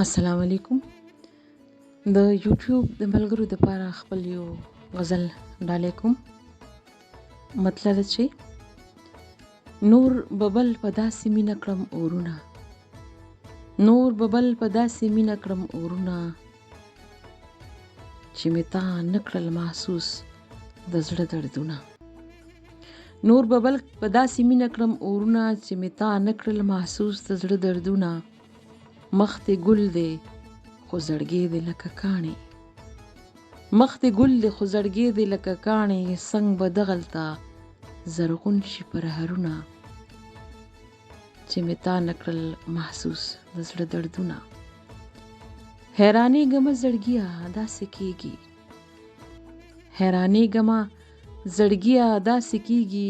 السلام علیکم. د یوټیوب د ملګرو لپاره خپل یو غزل ډالۍ کوم. مطلب چې نور ببل په داسې مینه کړم اورونه، نور ببل په داسې مینه کړم اورونه، چې مې تا نکړل محسوس د زړه دردونه. نور ببل په داسې مینه کړم اورونه، چې مې تا نکړل محسوس د زړه دردونه. مخ دې ګل دی خو زړګی دی لکه کاڼی، مخ دې ګل دی خو زړګی دی لکه کاڼی. څنګ به دغلته زرغون شي پرهرونه، چې مې تا نکړل محسوس د زړه دردونه. حیرانېږمه زړګیه داسې کېږي، حیرانېږمه زړګیه داسې کېږي،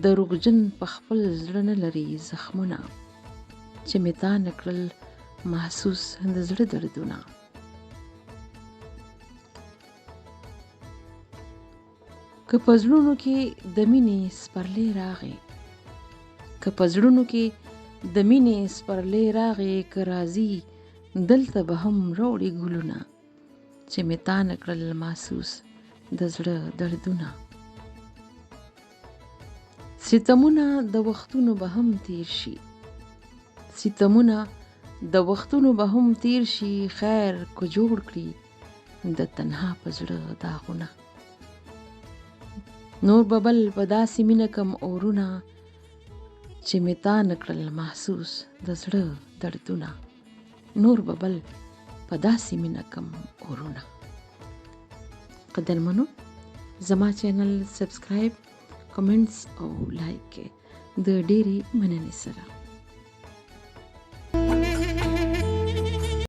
دروغجن په خپل زړه نه لري زخمونه، چې مې تا نکړل محسوس د زړه دردونه. که په زړونو کې د مینې سپرلی راغی، که په زړونو کې د مینې سپرلی راغی، که راځي دلته به هم راوړي ګلونه، چې مې تا نکړل محسوس د زړه دردونه. ستمونه د وختونو به هم تیر شي، ستمونه د وختونو به هم تیر شي، خیر کو جوړ کړي د تنها په زړه داغونه. نور ببل په داسې مینه کم اورونه، چې مې تا نکړل محسوس د زړه دردونه. نور ببل په داسې مینه کم اورونه. قدرمنو، زما چینل سبسکرایب، کمنټس او لایک کړئ د ډېرې مننې سره.